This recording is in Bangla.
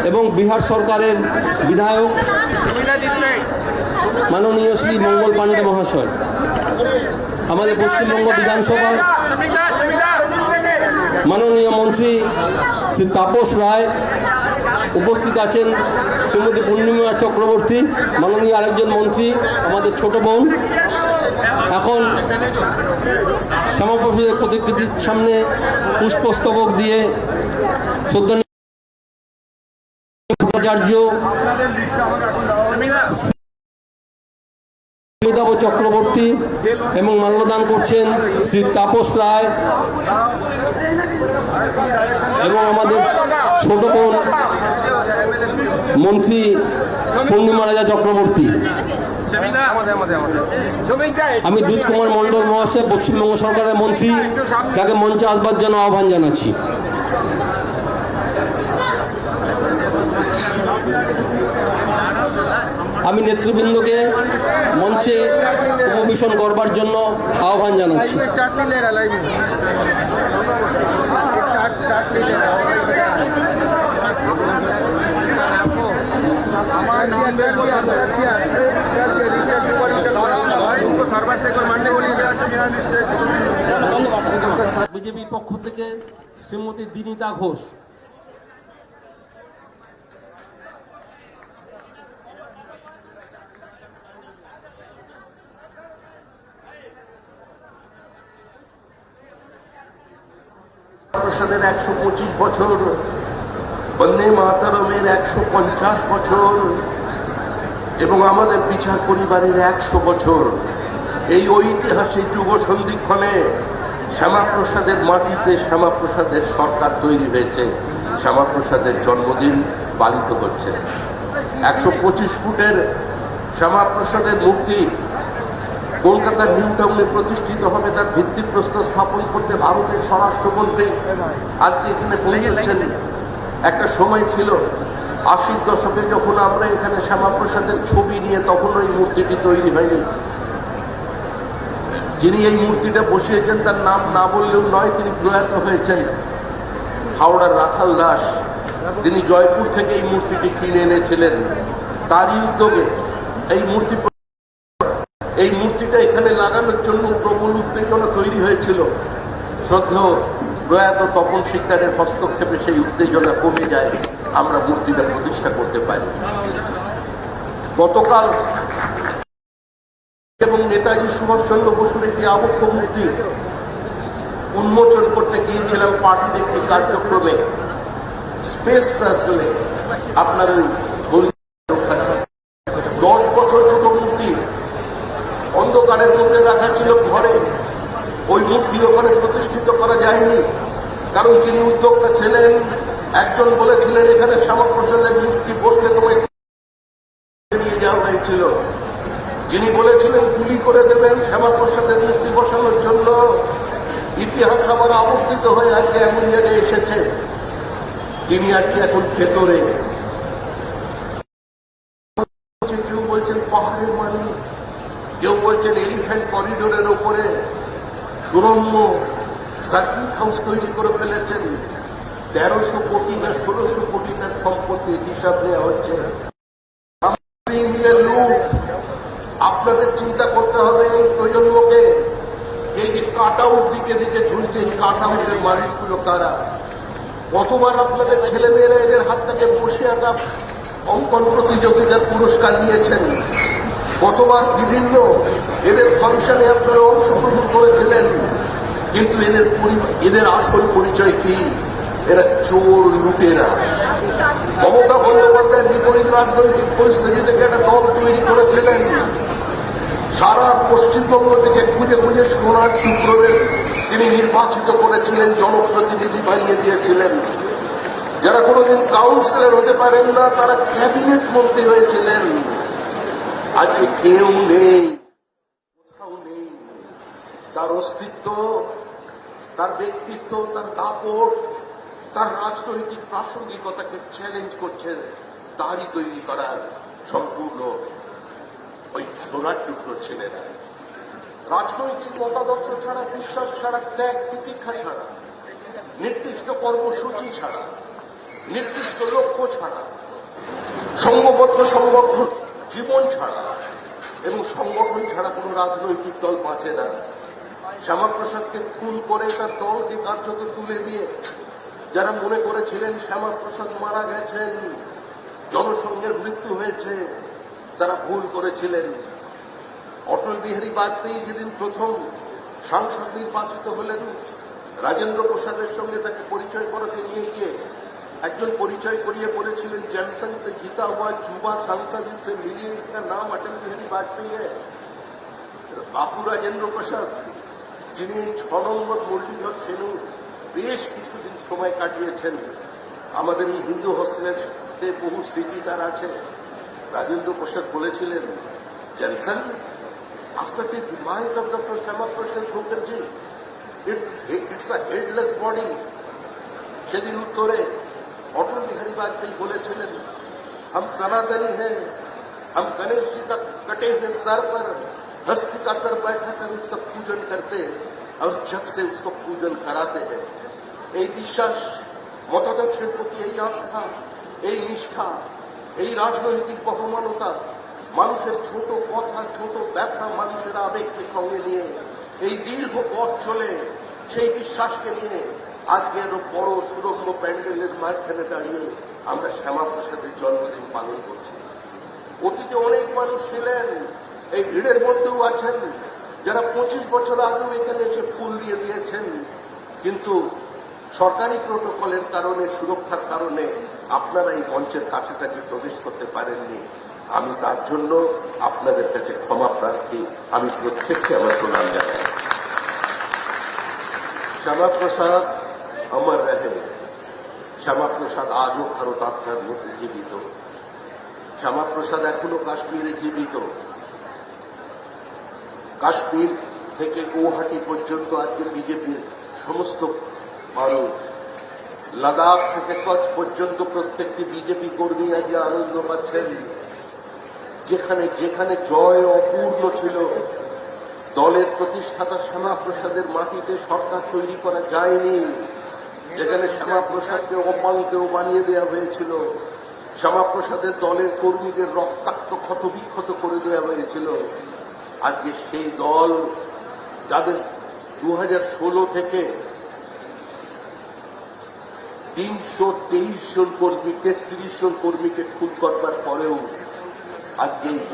এবং বিহার সরকারের বিধায়ক মাননীয় শ্রী মঙ্গল পাণ্ডে মহাশয়, আমাদের পশ্চিমবঙ্গ বিধানসভার মাননীয় মন্ত্রী শ্রী তাপস রায়, উপস্থিত আছেন শ্রীমতী পূর্ণিমা চক্রবর্তী, মাননীয় আরেকজন মন্ত্রী, আমাদের ছোট বোন। এখন শ্যামাপ্রসাদের প্রতিকৃতির সামনে পুষ্পস্তবক দিয়ে শ্রদ্ধাচার্য অমিতাভ চক্রবর্তী এবং মাল্যদান করছেন শ্রী তাপস রায় এবং আমাদের ছোট বোন মন্ত্রী পূর্ণিমা রাজা চক্রবর্তী। আমি দুধ কুমার মণ্ডল মহাশয়, পশ্চিমবঙ্গ সরকারের মন্ত্রী, তাকে মঞ্চে আসবার জন্য আহ্বান জানাচ্ছি। আমি নেতৃবৃন্দকে মঞ্চে উপবেশন করবার জন্য আহ্বান জানাচ্ছি। বিজেপির পক্ষ থেকে শ্রীমতী দিনিতা ঘোষ। প্রসাদের 125 বছর, বন্দে মাতরমের 150 বছর এবং আমাদের বিচার পরিবারের 100 বছর। এই ঐতিহাসিক যুব সন্ধিক্ষণে শ্যামাপ্রসাদের মাটিতে শ্যামাপ্রসাদের সরকার তৈরি হয়েছে। শ্যামাপ্রসাদের জন্মদিন পালিত হচ্ছে। 125 ফুটের শ্যামাপ্রসাদের মূর্তি কলকাতার নিউ টাউনে প্রতিষ্ঠিত হবে। তার ভিত্তিপ্রস্তর স্থাপন করতে ভারতের স্বরাষ্ট্রমন্ত্রী আজকে এখানে পৌঁছেছেন। একটা সময় ছিল 80-র দশকে যখন আমরা এখানে শ্যামাপ্রসাদের ছবি নিয়ে, তখন ওই মূর্তিটি তৈরি হয়নি। যিনি এই মূর্তিটা বসিয়েছেন তার নাম না বললেও নয়, তিনি প্রয়াত হয়েছেন হাওড়ার রাখাল দাস। তিনি জয়পুর থেকে এই মূর্তিটি কিনে এনেছিলেন। তারই উদ্যোগে এই মূর্তিটা এখানে লাগানোর জন্য প্রবল উত্তেজনা তৈরি হয়েছিল। শ্রদ্ধেয় প্রয়াত তপন শিকদারের হস্তক্ষেপে সেই উত্তেজনা কমে যায়, আমরা মূর্তিটা প্রতিষ্ঠা করতে পারি। গতকাল এবং নেতাজি সুভাষচন্দ্র বসুর একটি আবক্ষ মূর্তি উন্মোচন করতে গিয়েছিলাম পার্টির একটি কার্যক্রমে। স্পেস সার্কেলে আপনার ওই 10 বছর দুটো মূর্তি অন্ধকারের মধ্যে রাখা ছিল ঘরে। ওই মূর্তি ওখানে প্রতিষ্ঠিত করা যায়নি, কারণ যিনি উদ্যোক্তা ছিলেন একজন বলেছিলেন এখানে শ্যামাপ্রসাদের মূর্তি বসলে তোমায় নিয়ে যাওয়া হয়েছিল। যিনি বলেছিলেন গুলি করে দেবেন শ্যামাপ্রসাদের মূর্তি বসানোর জন্য, ইতিহাস আবার আবর্তিত হয়ে আজকে এমন জায়গায় এসেছে। তিনি আজকে এখন ভেতরে, কেউ বলছেন পাহাড়ের মানি, কেউ বলছেন এলিফ্যান্ট করিডোরের ওপরে সুরম্য সার্কিট হাউস তৈরি করে ফেলেছেন। 1300 কোটি না 1600 কোটি তার সম্পত্তির হিসাব নেওয়া হচ্ছে। লুট। আপনাদের চিন্তা করতে হবে এই প্রজন্মকে। এই যে কাট আউট দিকে দিকে ঝুলছে, এই কাট আউটের মানুষগুলো কারা? কতবার আপনাদের ছেলেমেয়েরা এদের হাত থেকে বসে আঁকা অঙ্কন প্রতিযোগিতার পুরস্কার নিয়েছেন? কতবার বিভিন্ন এদের ফাংশনে আপনারা অংশগ্রহণ করেছিলেন? কিন্তু এদের আসল পরিচয় কি? এরা চোর, লুটেরা। মমতা বন্দ্যোপাধ্যায়ের বিপরীত রাজনৈতিক পরিস্থিতি থেকে একটা দল তৈরি করেছিলেন। সারা পশ্চিমবঙ্গ থেকে খুঁজে খুঁজে সোনার টুকরোদের তিনি নির্বাচিত করেছিলেন, জনপ্রতিনিধি বানিয়ে দিয়েছিলেন। যারা কোনোদিন কাউন্সিলর হতে পারেন না, তারা ক্যাবিনেট মন্ত্রী হয়েছিলেন। আজকে কেউ নেই, কোথাও নেই। তার অস্তিত্ব, তার ব্যক্তিত্ব, তার দাপট, তার রাজনৈতিক প্রাসঙ্গিকতাকে চ্যালেঞ্জ করছেন। তারই তৈরি করার সম্পূর্ণ ওই সোনার টুকরো ছেলেরা। রাজনৈতিক মতাদর্শ ছাড়া, বিশ্বাস ছাড়া, ত্যাগ তিতিক্ষা ছাড়া, নির্দিষ্ট কর্মসূচি ছাড়া, নির্দিষ্ট লক্ষ্য ছাড়া সংঘবদ্ধ সংগঠন জীবন ছাড়া এবং সংগঠন ছাড়া কোনো রাজনৈতিক দল বাঁচে না। শ্যামাপ্রসাদকে খুন করে তার দলকে কার্যত তুলে দিয়ে যারা মনে করেছিলেন শ্যামাপ্রসাদ মারা গেছেন, জনসংঘের মৃত্যু হয়েছে, তারা ভুল করেছিলেন। অটল বিহারী বাজপেয়ী যেদিন প্রথম সাংসদ নির্বাচিত হলেন, রাজেন্দ্র প্রসাদের সঙ্গে তাকে পরিচয় করাতে নিয়ে গিয়ে একজন পরিচয় করিয়ে বলেছিলেন, जॉनसन से जीता हुआ युवा सांसद से मिलिए, इसका नाम अटल बिहारी वाजपेयी है। बापू राजेंद्र प्रसाद, যিনি 6 নম্বর মুরলীধর সেনু বেশ কিছুদিন সময় কাটিয়েছেন, আমাদের এই হিন্দু হোস্টেলের বহু স্মৃতি তার আছে। রাজেন্দ্র প্রসাদ বলেছিলেন, Johnson after the demise of Dr. Shama Prasad Mukherjee, it's a headless body. সেদিন উত্তরে অটল বিহারী বাজপেয়ী বলেছিলেন, हम सनातनी हैं, हम गणेश जी का कटे हुए सर पर हस्ती का सर बैठा कर उसका पूजन करते और जग से उसको पूजन कराते हैं। এই বিশ্বাস, মতাদর্শের প্রতি এই আস্থা, এই নিষ্ঠা, এই রাজনৈতিক বহমানতা, মানুষের ছোট কথা, ছোট ব্যথা, মানুষের আবেগকে সঙ্গে নিয়ে এই দীর্ঘ পথ চলে সেই বিশ্বাসকে নিয়ে আজকে আরো বড় সুরম্য প্যান্ডেলের মাঝখানে দাঁড়িয়ে আমরা শ্যামাপ্রসাদের জন্মদিন পালন করছি। অতীতে অনেক মানুষ ছিলেন, এই ভিড়ের মধ্যেও আছেন, যারা 25 বছর আগেও এখানে এসে ফুল দিয়ে দিয়েছেন, কিন্তু সরকারি প্রোটোকলের কারণে, সুরক্ষার কারণে আপনারা এই মঞ্চের কাছাকাছি প্রবেশ করতে পারেননি। আমি তার জন্য আপনাদের কাছে ক্ষমা প্রার্থী। আমি প্রত্যেককে আমার প্রণাম জানাই। শ্যামাপ্রসাদ অমর রহে। শ্যামাপ্রসাদ আজও ভারত আত্মার মধ্যে জীবিত। শ্যামাপ্রসাদ এখনো কাশ্মীরে জীবিত। কাশ্মীর থেকে গৌহাটি পর্যন্ত আজকে বিজেপির সমস্ত মানুষ, লাদাখ থেকে কচ্ছ পর্যন্ত প্রত্যেকটি বিজেপি কর্মী আজ আনন্দ পাচ্ছেন। যেখানে যেখানে জয় অপূর্ণ ছিল, দলের প্রতিষ্ঠাতা শ্যামাপ্রসাদের মাটিতে সরকার তৈরি করা যায়নি, যেখানে শ্যামাপ্রসাদকে অপাঙ্কেও বানিয়ে দেওয়া হয়েছিল, শ্যামাপ্রসাদের দলের কর্মীদের রক্তাক্ত ক্ষতবিক্ষত করে দেওয়া হয়েছিল, আজকে সেই দল যাদের 2016 থেকে 323 জন কর্মী, 33 জন কর্মীকে খুন করবার পরেও আজকে